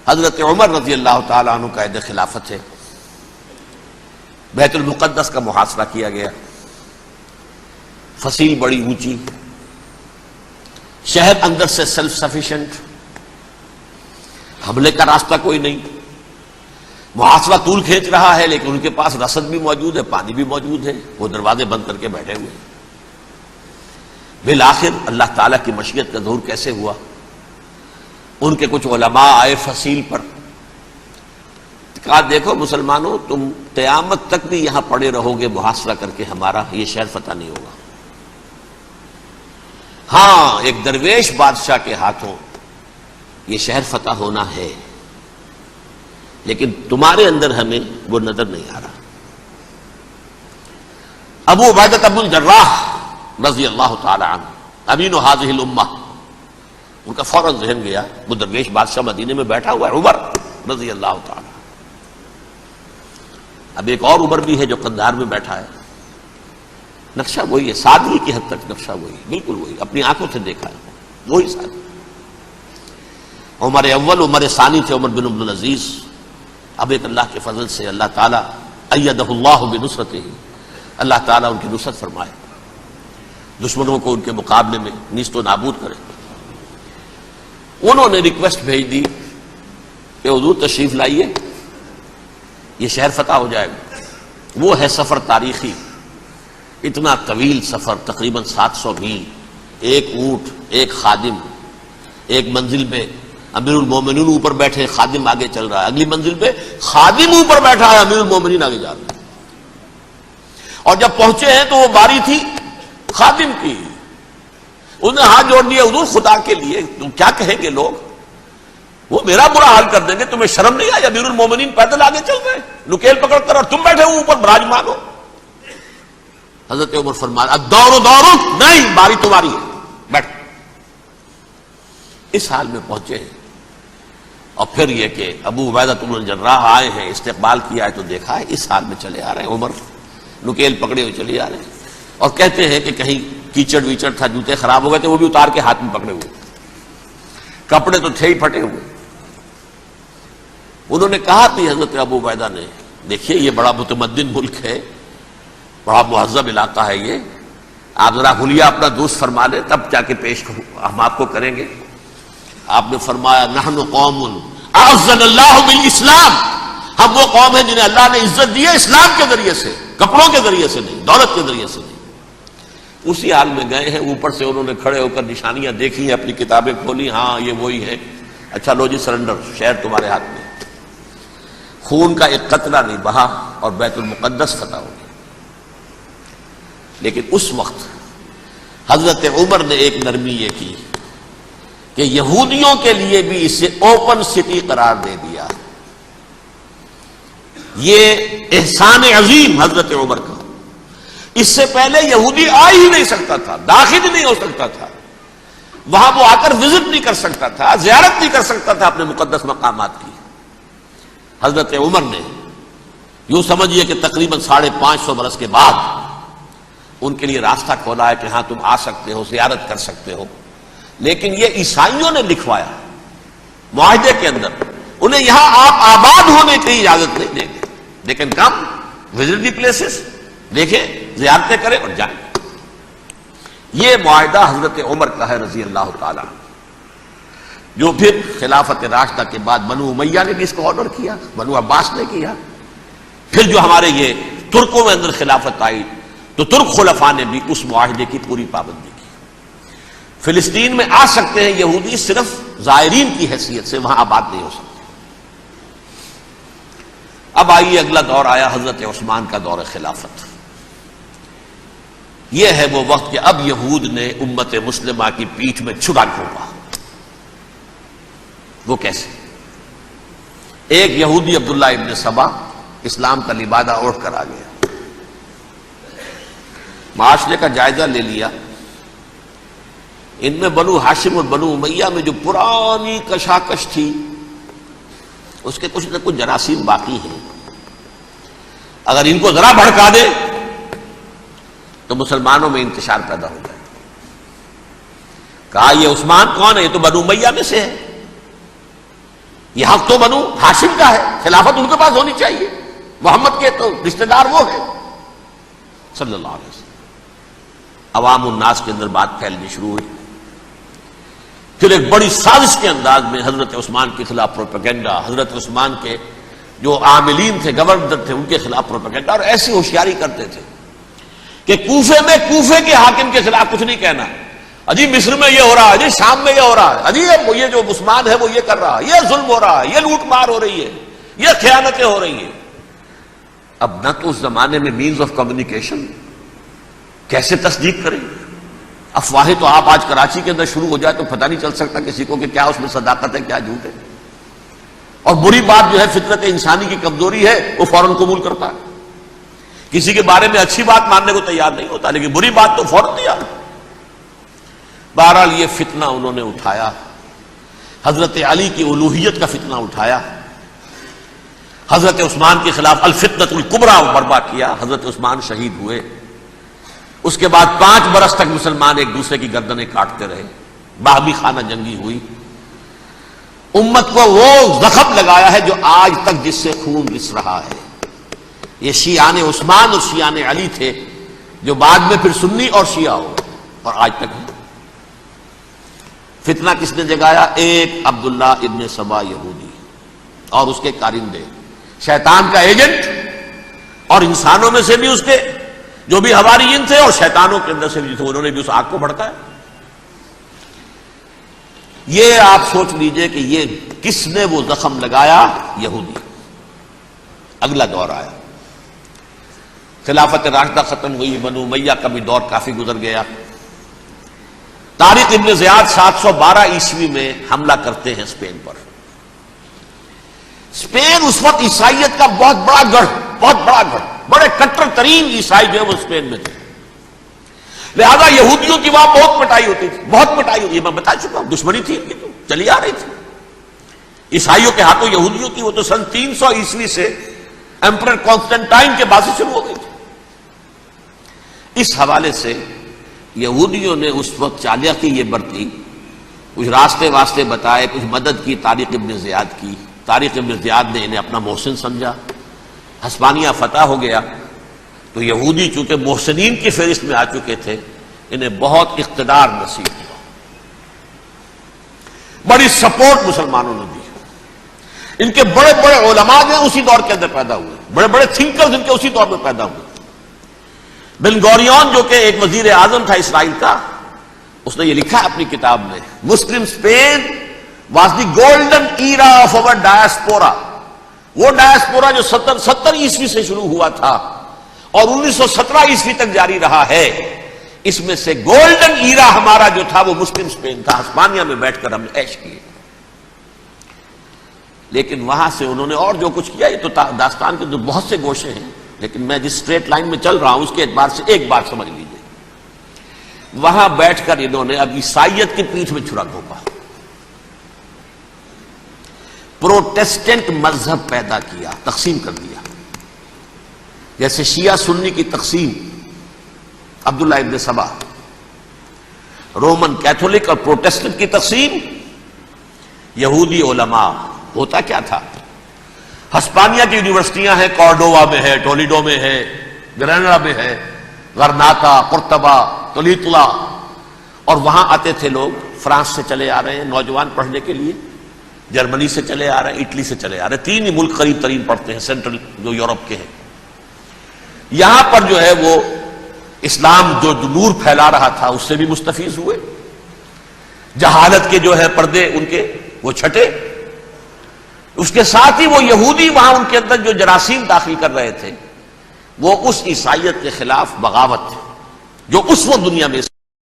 حضرت عمر رضی اللہ تعالیٰ عنہ کا عہد خلافت ہے، بیت المقدس کا محاصرہ کیا گیا، فصیل بڑی اونچی، شہر اندر سے سیلف سفیشینٹ، حملے کا راستہ کوئی نہیں، محاصرہ طول کھینچ رہا ہے لیکن ان کے پاس رسد بھی موجود ہے، پانی بھی موجود ہے، وہ دروازے بند کر کے بیٹھے ہوئے ہیں۔ بالآخر اللہ تعالیٰ کی مشیت کا ظہور کیسے ہوا؟ ان کے کچھ علماء آئے فصیل پر، کہا دیکھو مسلمانوں، تم قیامت تک بھی یہاں پڑے رہو گے محاصرہ کر کے، ہمارا یہ شہر فتح نہیں ہوگا۔ ہاں ایک درویش بادشاہ کے ہاتھوں یہ شہر فتح ہونا ہے، لیکن تمہارے اندر ہمیں وہ نظر نہیں آ رہا۔ ابو عبیدہ بن الجراح رضی اللہ تعالی عنہ، امین هذه الامہ، ان کا فوراً ذہن گیا وہ درویش بادشاہ مدینے میں بیٹھا ہوا ہے، عمر رضی اللہ تعالی۔ اب ایک اور عمر بھی ہے جو قندھار میں بیٹھا ہے، نقشہ وہی ہے، سادگی کی حد تک نقشہ وہی، بالکل وہی، اپنی آنکھوں سے دیکھا ہے وہی سادگی۔ عمر اول عمر ثانی تھے عمر بن عبد العزیز۔ اب ایک اللہ کے فضل سے اللہ تعالیٰ ایدہ اللہ بنصرتہ، اللہ تعالیٰ ان کی نصرت فرمائے، دشمنوں کو ان کے مقابلے میں نیست و نابود کرے۔ انہوں نے ریکویسٹ بھیج دی کہ حضور تشریف لائیے، یہ شہر فتح ہو جائے گا۔ وہ ہے سفر تاریخی، اتنا طویل سفر، تقریباً 700 میل، ایک اونٹ، ایک خادم، ایک منزل پہ امیر المومنین اوپر بیٹھے، خادم آگے چل رہا ہے، اگلی منزل پہ خادم اوپر بیٹھا ہے، امیر المومنین آگے جا رہے ہیں۔ اور جب پہنچے ہیں تو وہ باری تھی خادم کی، انہوں نے ہاتھ جوڑ دیا، حضور خدا کے لیے تم کیا کہیں گے لوگ، وہ میرا برا حال کر دیں گے، تمہیں شرم نہیں آئی؟ امیر المومنین پیدل آگے چل رہے ہیں نکیل پکڑ کر، اور تم بیٹھے ہو اوپر براجمان ہو۔ حضرت عمر فرمایا الدور دورک، نہیں، باری تمہاری ہے، بیٹھ۔ اس حال میں پہنچے ہیں، اور پھر یہ کہ ابو عبیدہ بن الجراح آئے ہیں، استقبال کیا ہے تو دیکھا ہے اس حال میں چلے آ رہے ہیں، عمر نکیل پکڑے ہوئے چلے آ رہے ہیں، اور کہتے ہیں کہ کہیں کیچڑ ویچڑ تھا، جوتے خراب ہو گئے تھے، وہ بھی اتار کے ہاتھ میں پکڑے ہوئے، کپڑے تو تھے ہی پھٹے ہوئے۔ انہوں نے کہا کہ حضرت ابو عبیدہ نے، دیکھیے یہ بڑا متمدن ملک ہے، بڑا مہذب علاقہ ہے یہ، آپ ذرا حلیہ اپنا دوست فرما لیں تب جا کے پیش ہم آپ کو کریں گے۔ آپ نے فرمایا نحن قوم اعزنا اللہ بالاسلام، ہم وہ قوم ہیں جنہیں اللہ نے عزت دی ہے اسلام کے ذریعے سے، کپڑوں کے ذریعے سے نہیں، دولت کے ذریعے سے نہیں۔ اسی حال میں گئے ہیں، اوپر سے انہوں نے کھڑے ہو کر نشانیاں دیکھی ہیں، اپنی کتابیں کھولی، ہاں یہ وہی ہے، اچھا لو جی سرنڈر، شہر تمہارے ہاتھ میں۔ خون کا ایک قطرہ نہیں بہا اور بیت المقدس فتح ہو گیا۔ لیکن اس وقت حضرت عمر نے ایک نرمی یہ کی کہ یہودیوں کے لیے بھی اسے اوپن سٹی قرار دے دیا۔ یہ احسان عظیم حضرت عمر کا، اس سے پہلے یہودی آ ہی نہیں سکتا تھا، داخل نہیں ہو سکتا تھا، وہاں وہ آ کر وزٹ نہیں کر سکتا تھا، زیارت نہیں کر سکتا تھا اپنے مقدس مقامات کی۔ حضرت عمر نے یوں سمجھیے کہ تقریباً 550 برس کے بعد ان کے لیے راستہ کھولا ہے کہ ہاں تم آ سکتے ہو، زیارت کر سکتے ہو۔ لیکن یہ عیسائیوں نے لکھوایا معاہدے کے اندر، انہیں یہاں آپ آباد ہونے کی اجازت نہیں دیں گے، لیکن کم وزٹ دی پلیسز، دیکھیں، زیارتیں کریں اور جائیں۔ یہ معاہدہ حضرت عمر کا ہے رضی اللہ تعالیٰ، جو پھر خلافت راشدہ کے بعد بنو امیہ نے بھی اس کو آنر کیا، بنو عباس نے کیا، پھر جو ہمارے یہ ترکوں میں اندر خلافت آئی تو ترک خلفاء نے بھی اس معاہدے کی پوری پابندی کی۔ فلسطین میں آ سکتے ہیں یہودی صرف زائرین کی حیثیت سے، وہاں آباد نہیں ہو سکتے۔ اب آئیے اگلا دور آیا حضرت عثمان کا دور خلافت۔ یہ ہے وہ وقت کہ اب یہود نے امت مسلمہ کی پیٹھ میں چھڑا گھونپا۔ وہ کیسے؟ ایک یہودی عبداللہ ابن سبا اسلام کا لبادہ اوڑھ کر آ گیا، معاشرے کا جائزہ لے لیا، ان میں بنو ہاشم اور بنو امیہ میں جو پرانی کشاکش تھی اس کے کچھ نہ کچھ جراثیم باقی ہیں، اگر ان کو ذرا بھڑکا دے تو مسلمانوں میں انتشار پیدا ہو جائے۔ کہا یہ عثمان کون ہے؟ یہ تو بنو امیہ میں سے ہے، یہ حق تو بنو ہاشم کا ہے، خلافت ان کے پاس ہونی چاہیے، محمد کے تو رشتہ دار وہ ہے صلی اللہ علیہ وسلم۔ عوام الناس کے اندر بات پھیلنی شروع ہوئی۔ پھر ایک بڑی سازش کے انداز میں حضرت عثمان کے خلاف پروپیگنڈا، حضرت عثمان کے جو عاملین تھے، گورنر تھے، ان کے خلاف پروپیگنڈا، اور ایسی ہوشیاری کرتے تھے کہ کوفے میں کوفے کے حاکم کے خلاف کچھ نہیں کہنا، اجی مصر میں یہ ہو رہا ہے، اجی شام میں یہ ہو رہا ہے، اجی یہ جو عثمان ہے وہ یہ کر رہا ہے، یہ ظلم ہو رہا ہے، یہ لوٹ مار ہو رہی ہے، یہ خیانتیں ہو رہی ہیں۔ اب نہ تو اس زمانے میں مینز آف کمیونیکیشن، کیسے تصدیق کریں؟ افواہیں تو آپ آج کراچی کے اندر شروع ہو جائے تو پتہ نہیں چل سکتا کسی کو کہ کیا اس میں صداقت ہے کیا جھوٹ ہے، اور بری بات جو ہے فطرت انسانی کی کمزوری ہے وہ فوراً قبول کرتا ہے، کسی کے بارے میں اچھی بات ماننے کو تیار نہیں ہوتا لیکن بری بات تو فوراً تیار۔ بہرحال یہ فتنہ انہوں نے اٹھایا، حضرت علی کی الوہیت کا فتنہ اٹھایا، حضرت عثمان کے خلاف الفتنۃ الکبریٰ برپا کیا، حضرت عثمان شہید ہوئے۔ اس کے بعد 5 برس تک مسلمان ایک دوسرے کی گردنیں کاٹتے رہے، باہمی خانہ جنگی ہوئی، امت کو وہ زخم لگایا ہے جو آج تک جس سے خون رس رہا ہے۔ یہ شیعان عثمان اور شیعان علی تھے جو بعد میں پھر سنی اور شیعہ ہو اور آج تک ہے۔ فتنہ کس نے جگایا؟ ایک عبداللہ ابن سبا یہودی اور اس کے کارندے، شیطان کا ایجنٹ، اور انسانوں میں سے بھی اس کے جو بھی حواریین تھے اور شیطانوں کے اندر سے بھی تھے، انہوں نے بھی اس آگ کو بھڑکایا۔ یہ آپ سوچ لیجئے کہ یہ کس نے وہ زخم لگایا؟ یہودی۔ اگلا دور آیا، خلافت راشدہ ختم ہوئی، بنو امیہ کا بھی دور کافی گزر گیا۔ طارق ابن زیاد 712 عیسوی میں حملہ کرتے ہیں اسپین پر۔ اسپین اس وقت عیسائیت کا بہت بڑا گڑھ، بڑے کٹر ترین عیسائی جو ہے وہ اسپین میں تھے، لہذا یہودیوں کی وہاں بہت پٹائی ہوتی تھی، بہت پٹائی ہوتی ہے، میں بتا چکا ہوں، دشمنی تھی ان کی تو چلی آ رہی تھی عیسائیوں کے ہاتھوں یہودیوں کی، وہ تو سن 300 عیسوی سے ایمپرر کانسٹنٹائن کے بعد سے شروع ہو گئی تھی۔ اس حوالے سے یہودیوں نے اس وقت چالاکی یہ برتی، کچھ راستے واسطے بتائے، کچھ مدد کی طارق ابن زیاد کی۔ طارق ابن زیاد نے انہیں اپنا محسن سمجھا، ہسپانیہ فتح ہو گیا تو یہودی چونکہ محسنین کی فہرست میں آ چکے تھے، انہیں بہت اقتدار نصیب ہوا، بڑی سپورٹ مسلمانوں نے دی۔ ان کے بڑے بڑے علماء جو اسی دور کے اندر پیدا ہوئے، بڑے بڑے تھنکرز ان کے اسی دور میں پیدا ہوئے۔ بن گوریون جو کہ ایک وزیر اعظم تھا اسرائیل کا، اس نے یہ لکھا اپنی کتاب میں، Muslim Spain was the golden era of our diaspora. وہ ڈائسپورا جو 70 عیسوی سے شروع ہوا تھا اور 1917 عیسوی تک جاری رہا ہے، اس میں سے گولڈن ایرا ہمارا جو تھا وہ مسلم اسپین تھا، ہسپانیہ میں بیٹھ کر ہم نے عیش کیے۔ لیکن وہاں سے انہوں نے اور جو کچھ کیا، یہ تو داستان کے تو بہت سے گوشے ہیں، لیکن میں جس اسٹریٹ لائن میں چل رہا ہوں اس کے اعتبار سے ایک بات سمجھ لیجیے، وہاں بیٹھ کر انہوں نے اب عیسائیت کی پیٹھ میں چھرا گھونپا، پروٹیسٹنٹ مذہب پیدا کیا، تقسیم کر دیا، جیسے شیعہ سنی کی تقسیم، عبداللہ ابن سبا، رومن کیتھولک اور پروٹیسٹنٹ کی تقسیم، یہودی علماء۔ ہوتا کیا تھا؟ ہسپانیہ کی یونیورسٹیاں ہیں، کارڈووا میں ہے، ٹولیڈو میں ہے، گریناڈا میں ہے، غرناطہ، قرطبہ، تولیتلا، اور وہاں آتے تھے لوگ، فرانس سے چلے آ رہے ہیں نوجوان پڑھنے کے لیے، جرمنی سے چلے آ رہے ہیں، اٹلی سے چلے آ رہے ہیں، 3 ہی ملک قریب ترین پڑھتے ہیں سینٹرل جو یورپ کے ہیں۔ یہاں پر جو ہے وہ اسلام جو نور پھیلا رہا تھا اس سے بھی مستفیض ہوئے، جہالت کے جو ہے پردے ان کے وہ چھٹے، اس کے ساتھ ہی وہ یہودی وہاں ان کے اندر جو جراثیم داخل کر رہے تھے وہ اس عیسائیت کے خلاف بغاوت تھی جو اس وقت دنیا میں